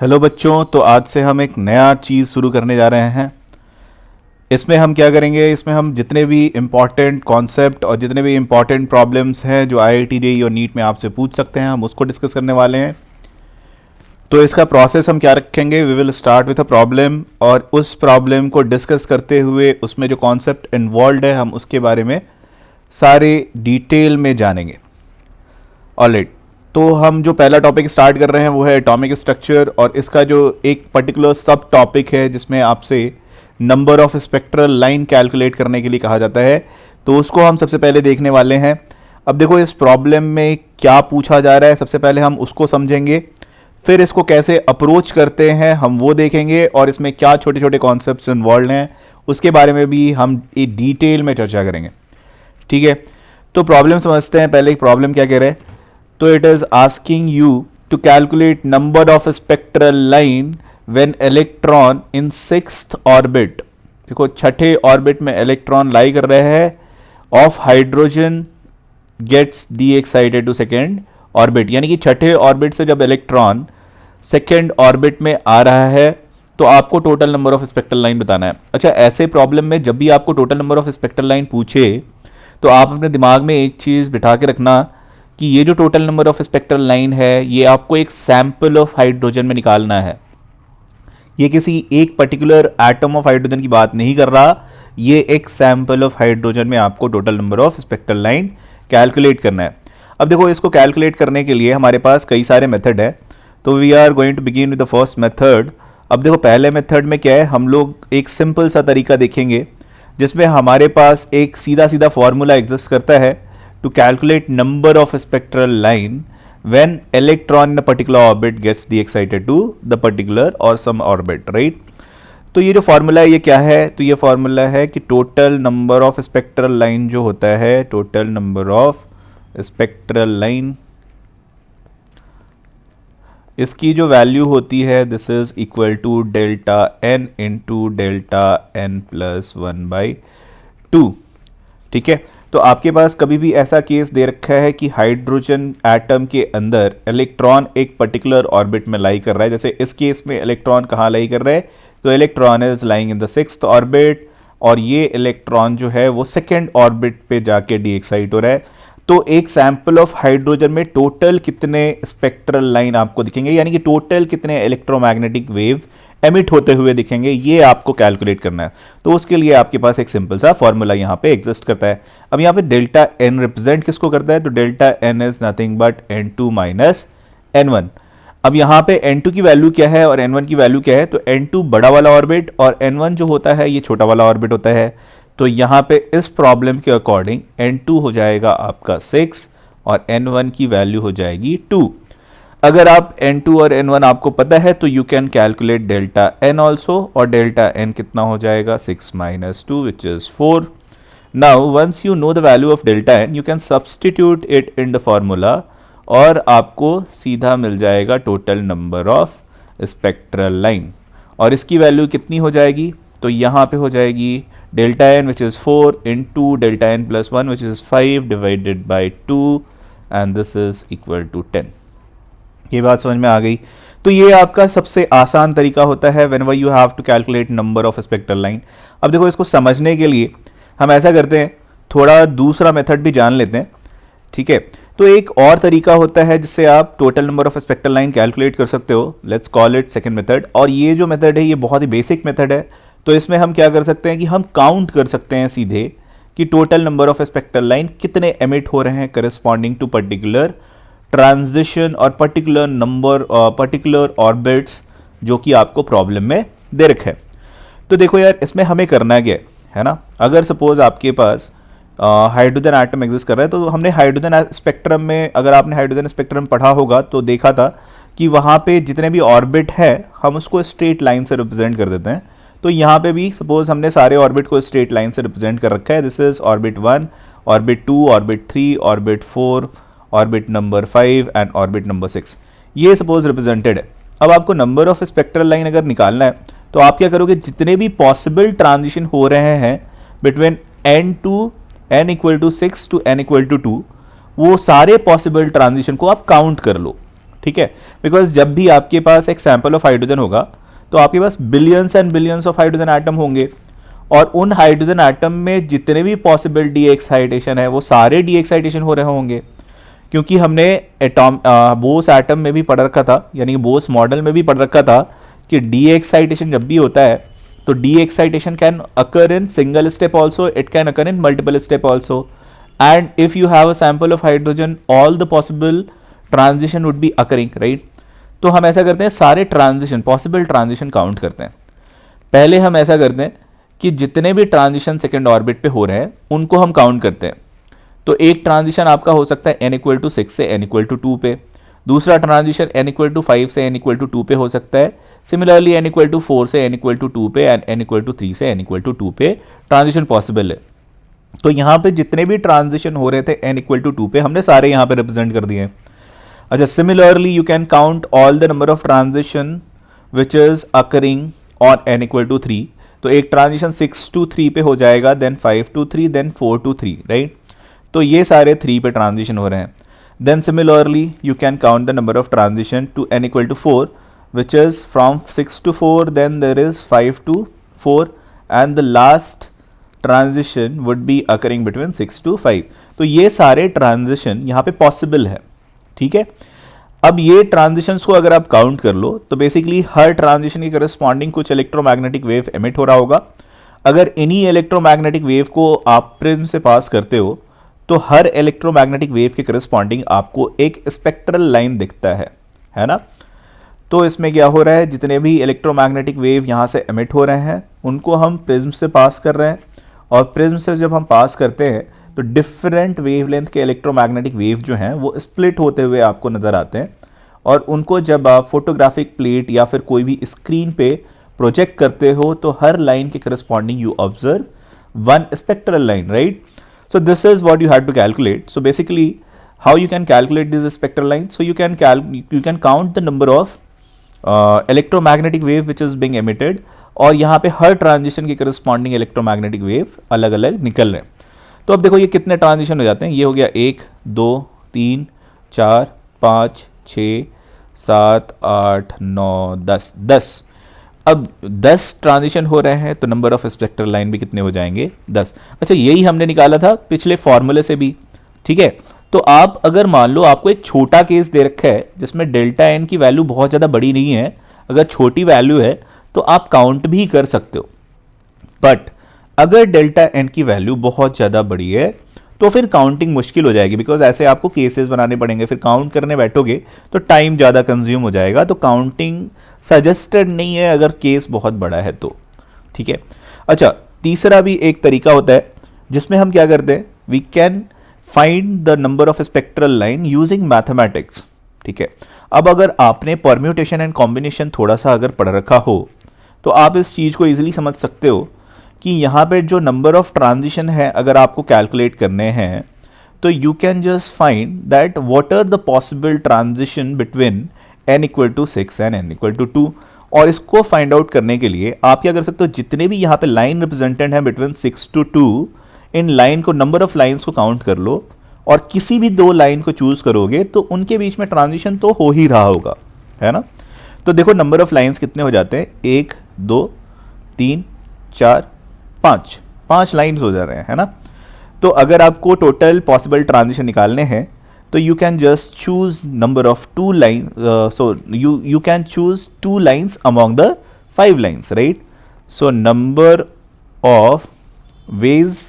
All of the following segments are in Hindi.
हेलो बच्चों, तो आज से हम एक नया चीज़ शुरू करने जा रहे हैं। इसमें हम क्या करेंगे, इसमें हम जितने भी इम्पॉर्टेंट कॉन्सेप्ट और जितने भी इम्पॉर्टेंट प्रॉब्लम्स हैं जो आईआईटी जेईई और नीट में आपसे पूछ सकते हैं, हम उसको डिस्कस करने वाले हैं। तो इसका प्रोसेस हम क्या रखेंगे, we will start with a problem और उस प्रॉब्लम को डिस्कस करते हुए उसमें जो कॉन्सेप्ट इन्वॉल्व है हम उसके बारे में सारे डिटेल में जानेंगे। ऑलराइट, तो हम जो पहला टॉपिक स्टार्ट कर रहे हैं वो है एटॉमिक स्ट्रक्चर, और इसका जो एक पर्टिकुलर सब टॉपिक है जिसमें आपसे number of spectral line calculate करने के लिए कहा जाता है, तो उसको हम सबसे पहले देखने वाले हैं। अब देखो इस प्रॉब्लम में क्या पूछा जा रहा है, सबसे पहले हम उसको समझेंगे, फिर इसको कैसे अप्रोच करते हैं हम वो देखेंगे, और इसमें क्या छोटे छोटे कॉन्सेप्ट्स इन्वॉल्व हैं उसके बारे में भी हम डिटेल में चर्चा करेंगे। ठीक है, तो प्रॉब्लम समझते हैं पहले। प्रॉब्लम क्या कह रहे हैं, तो it is asking you to calculate number of spectral line when electron in sixth orbit. देखो छठे ऑर्बिट में इलेक्ट्रॉन लाई कर रहे हैं of hydrogen gets de excited to second orbit, यानी कि छठे ऑर्बिट से जब इलेक्ट्रॉन सेकेंड ऑर्बिट में आ रहा है तो आपको total number of spectral line बताना है। अच्छा, ऐसे प्रॉब्लम में जब भी आपको total number of spectral line पूछे तो आप अपने दिमाग में एक चीज बिठा के रखना कि ये जो total number of spectral line है ये आपको एक सैंपल ऑफ हाइड्रोजन में निकालना है। ये किसी एक पर्टिकुलर एटम ऑफ हाइड्रोजन की बात नहीं कर रहा, ये एक सैंपल ऑफ हाइड्रोजन में आपको total number of spectral line calculate करना है। अब देखो इसको कैलकुलेट करने के लिए हमारे पास कई सारे मेथड है, तो we are going to begin with the first method. अब देखो पहले मेथड में क्या है, हम लोग एक सिंपल सा तरीका देखेंगे जिसमें हमारे पास एक सीधा सीधा फॉर्मूला एग्जिस्ट करता है to calculate number of spectral line when electron in a particular orbit gets de-excited to the particular or some orbit, right? तो ये जो फॉर्मूला है ये क्या है, तो ये फॉर्मूला है कि total number of spectral line जो होता है, total number of spectral line, इसकी जो वैल्यू होती है this is equal to delta n into delta n plus 1/2। ठीक है, तो आपके पास कभी भी ऐसा केस दे रखा है कि हाइड्रोजन एटम के अंदर इलेक्ट्रॉन एक पर्टिकुलर ऑर्बिट में लाई कर रहा है, जैसे इस केस में इलेक्ट्रॉन कहाँ लाई कर रहा है, तो electron is lying in the sixth orbit, और ये इलेक्ट्रॉन जो है वो सेकेंड ऑर्बिट पे जाके डी एक्साइट हो रहा है। तो एक सैंपल ऑफ हाइड्रोजन में टोटल कितने स्पेक्ट्रल लाइन आपको दिखेंगे, यानी कि टोटल कितने इलेक्ट्रोमैग्नेटिक वेव एमिट होते हुए दिखेंगे, ये आपको कैलकुलेट करना है। तो उसके लिए आपके पास एक सिंपल सा फॉर्मूला यहाँ पे एग्जिस्ट करता है। अब यहाँ पे डेल्टा एन रिप्रेजेंट किसको करता है, तो delta n is nothing but n2 minus n1। अब यहाँ पे n2 की वैल्यू क्या है और n1 की वैल्यू क्या है, तो n2 बड़ा वाला ऑर्बिट और n1 जो होता है ये छोटा वाला ऑर्बिट होता है। तो यहाँ पे इस प्रॉब्लम के अकॉर्डिंग n2 हो जाएगा आपका 6 और n1 की वैल्यू हो जाएगी 2। अगर आप n2 और n1 आपको पता है तो you can calculate delta n also, और डेल्टा n कितना हो जाएगा 6 minus 2 which is 4। Now once you know the value of delta n you can substitute it in the formula और आपको सीधा मिल जाएगा total number of spectral line, और इसकी वैल्यू कितनी हो जाएगी, तो यहाँ पे हो जाएगी delta n which is 4 into delta n plus 1 which is 5 divided by 2 and this is equal to 10। ये बात समझ में आ गई। तो ये आपका सबसे आसान तरीका होता है whenever you have to calculate number of spectral line. अब देखो इसको समझने के लिए हम ऐसा करते हैं, थोड़ा दूसरा मेथड भी जान लेते हैं। ठीक है, तो एक और तरीका होता है जिससे आप total number of spectral line calculate कर सकते हो, let's call it second method. और ये जो मेथड है ये बहुत ही बेसिक मेथड है। तो इसमें हम क्या कर सकते हैं कि हम काउंट कर सकते हैं सीधे कि total number of spectral line कितने एमिट हो रहे हैं करस्पॉन्डिंग टू पर्टिकुलर ट्रांजिशन और पर्टिकुलर नंबर पर्टिकुलर ऑर्बिट्स जो कि आपको प्रॉब्लम में दे रखे है। तो देखो यार इसमें हमें करना क्या है ना, अगर सपोज आपके पास हाइड्रोजन एटम एग्जिस्ट कर रहा है, तो हमने हाइड्रोजन स्पेक्ट्रम में, अगर आपने हाइड्रोजन स्पेक्ट्रम पढ़ा होगा तो देखा था कि वहाँ पे जितने भी ऑर्बिट है हम उसको स्ट्रेट लाइन से रिप्रेजेंट कर देते हैं। तो यहाँ पे भी सपोज हमने सारे ऑर्बिट को स्ट्रेट लाइन से रिप्रेजेंट कर रखा है। This is orbit 1, orbit 2, orbit 3, orbit 4, orbit number 5 and orbit number 6, ये सपोज रिप्रेजेंटेड है। अब आपको नंबर ऑफ स्पेक्ट्रल लाइन अगर निकालना है तो आप क्या करोगे, जितने भी पॉसिबल ट्रांजिशन हो रहे हैं between n to n equal to 6 to n equal to 2, वो सारे पॉसिबल ट्रांजिशन को आप काउंट कर लो। ठीक है, बिकॉज जब भी आपके पास एक सैंपल ऑफ हाइड्रोजन होगा तो आपके पास billions and billions of hydrogen atom होंगे, और उन हाइड्रोजन एटम में जितने भी पॉसिबल डी एक्साइटेशन है वो सारे डी एक्साइटेशन हो रहे होंगे, क्योंकि हमने बोस एटम में भी पढ़ रखा था, यानी बोस मॉडल में भी पढ़ रखा था कि डी एक्साइटेशन जब भी होता है तो D excitation can occur in single step also, it can occur in multiple step also, and if you have a sample of hydrogen all the possible transition would be occurring, right. तो हम ऐसा करते हैं, सारे ट्रांजिशन पॉसिबल ट्रांजिशन काउंट करते हैं। पहले हम ऐसा करते हैं कि जितने भी ट्रांजिशन सेकेंड ऑर्बिट पे हो रहे हैं उनको हम काउंट करते हैं। तो एक ट्रांजिशन आपका हो सकता है n=6 से n=2 पे, दूसरा ट्रांजिशन n=5 से n=2 पे हो सकता है, सिमिलरली n=4 से n=2 पे एंड n=3 से n=2 पे ट्रांजिशन पॉसिबल है। तो यहाँ पे जितने भी ट्रांजिशन हो रहे थे n=2 पे हमने सारे यहाँ पे रिप्रेजेंट कर दिए हैं। अच्छा, similarly you can count all the number of transition which is occurring on n=3। तो एक ट्रांजिशन 6 to 3 पे हो जाएगा, then 5 to 3, then 4 to 3, right. तो ये सारे 3 पे ट्रांजिशन हो रहे हैं। Then similarly you can count the number of transition to n=4 which is from 6 to 4, then there is 5 to 4 and the last transition would be occurring between 6 to 5। तो ये सारे ट्रांजिशन यहाँ पे पॉसिबल है, ठीक है। अब ये ट्रांजिशंस को अगर आप काउंट कर लो तो बेसिकली हर ट्रांजिशन के करस्पॉन्डिंग कुछ इलेक्ट्रोमैग्नेटिक वेव एमिट हो रहा होगा। अगर इन्हीं इलेक्ट्रोमैग्नेटिक वेव को आप प्रिज्म से पास करते हो तो हर इलेक्ट्रोमैग्नेटिक वेव के करस्पॉन्डिंग आपको एक स्पेक्ट्रल लाइन दिखता है ना। तो इसमें क्या हो रहा है, जितने भी इलेक्ट्रोमैग्नेटिक वेव यहाँ से एमिट हो रहे हैं उनको हम प्रिज्म से पास कर रहे हैं, और प्रिज्म से जब हम पास करते हैं तो डिफरेंट वेवलेंथ के इलेक्ट्रोमैग्नेटिक वेव जो हैं वो स्प्लिट होते हुए आपको नज़र आते हैं, और उनको जब आप फोटोग्राफिक प्लेट या फिर कोई भी स्क्रीन पे प्रोजेक्ट करते हो तो हर लाइन के corresponding you observe one spectral line, right. So this is what you had to calculate. So basically, how you can calculate these spectral lines? So you can count the number of electromagnetic wave which is being emitted, और यहाँ पे हर ट्रांजिशन के करस्पॉन्डिंग इलेक्ट्रोमैग्नेटिक वेव अलग अलग निकल रहे हैं। तो अब देखो ये कितने ट्रांजिशन हो जाते हैं, ये हो गया 1 2 3 4 5 6 7 8 9 10। अब 10 ट्रांजिशन हो रहे हैं तो नंबर ऑफ स्पेक्ट्रल लाइन भी कितने हो जाएंगे, 10। अच्छा, यही हमने निकाला था पिछले फॉर्मूले से भी, ठीक है। तो आप अगर मान लो आपको एक छोटा केस दे रखा है जिसमें डेल्टा एन की वैल्यू बहुत ज़्यादा बड़ी नहीं है, अगर छोटी वैल्यू है तो आप काउंट भी कर सकते हो, बट अगर डेल्टा एन की वैल्यू बहुत ज़्यादा बड़ी है तो फिर काउंटिंग मुश्किल हो जाएगी, बिकॉज ऐसे आपको केसेस बनाने पड़ेंगे, फिर काउंट करने बैठोगे तो टाइम ज़्यादा कंज्यूम हो जाएगा, तो काउंटिंग सजेस्टेड नहीं है अगर केस बहुत बड़ा है तो, ठीक है। अच्छा, तीसरा भी एक तरीका होता है जिसमें हम क्या करते हैं, we can find the number of spectral line using mathematics, ठीक है। अब अगर आपने परम्यूटेशन एंड कॉम्बिनेशन थोड़ा सा अगर पढ़ रखा हो तो आप इस चीज़ को इजीली समझ सकते हो कि यहाँ पे जो नंबर ऑफ ट्रांजिशन है अगर आपको कैलकुलेट करने हैं तो you can just find that what are the possible transition between n=6 and n=2, और इसको फाइंड आउट करने के लिए आप क्या कर सकते हो, जितने भी यहाँ पे लाइन रिप्रेजेंटेड हैं बिटवीन 6 to 2, इन लाइन को, नंबर ऑफ लाइंस को काउंट कर लो, और किसी भी 2 लाइन को चूज करोगे तो उनके बीच में ट्रांजिशन तो हो ही रहा होगा, है ना। तो देखो नंबर ऑफ लाइंस कितने हो जाते हैं, 1 2 3 4 5 लाइंस हो जा रहे हैं, है ना। तो अगर आपको टोटल पॉसिबल ट्रांजिशन निकालने हैं तो you can just choose number of 2 lines, so you can choose 2 lines among the 5 lines, right? So number of ways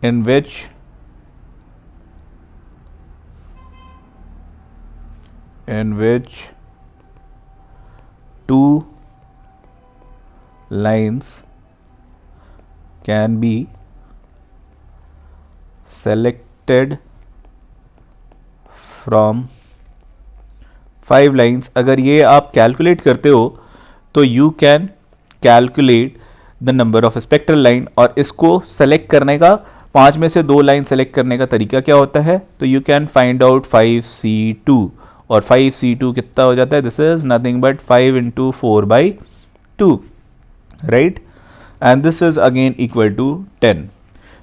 in which two lines can be selected from 5 lines, अगर ये आप कैलकुलेट करते हो तो you can calculate the number of spectral line, और इसको सेलेक्ट करने का 5 में से 2 लाइन सेलेक्ट करने का तरीका क्या होता है, तो you can find out 5c2, और 5c2 कितना हो जाता है, this is nothing but 5 × 4/2, right, and this is again equal to 10।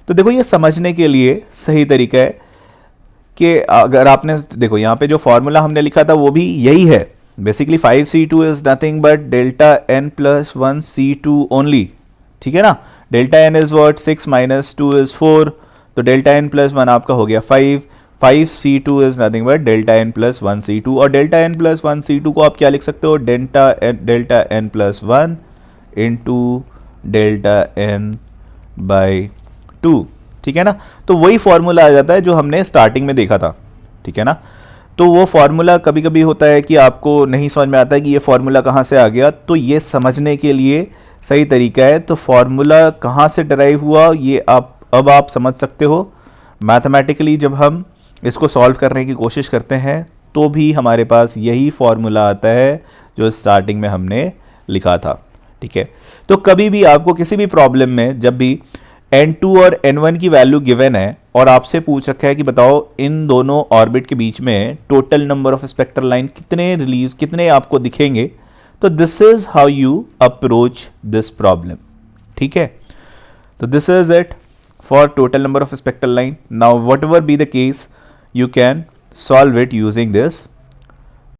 तो देखो ये समझने के लिए सही तरीका है कि अगर आपने देखो यहाँ पे जो फॉर्मूला हमने लिखा था वो भी यही है basically 5c2 is nothing but delta n plus 1c2 only, ठीक है ना। Delta n is what 6 minus 2 is 4, तो डेल्टा एन प्लस 1 आपका हो गया 5c2 is nothing but delta n plus 1c2, और डेल्टा एन प्लस 1c2 को आप क्या लिख सकते हो, delta n plus 1 into delta n by 2, ठीक है ना। तो वही फॉर्मूला आ जाता है जो हमने स्टार्टिंग में देखा था, ठीक है ना। तो वो फॉर्मूला कभी कभी होता है कि आपको नहीं समझ में आता है कि ये फॉर्मूला कहाँ से आ गया, तो ये समझने के लिए सही तरीका है, तो फॉर्मूला कहाँ से डराइव हुआ ये आप समझ सकते हो। मैथमेटिकली जब हम इसको सॉल्व करने की कोशिश करते हैं तो भी हमारे पास यही फॉर्मूला आता है जो स्टार्टिंग में हमने लिखा था, ठीक है। तो कभी भी आपको किसी भी प्रॉब्लम में जब भी n2 और n1 की वैल्यू गिवन है और आपसे पूछ रखा है कि बताओ इन दोनों ऑर्बिट के बीच में total number of spectral line कितने आपको दिखेंगे, तो this is how you approach this problem, ठीक है। तो this is it for total number of spectral line. Now what ever be the case you can solve it using this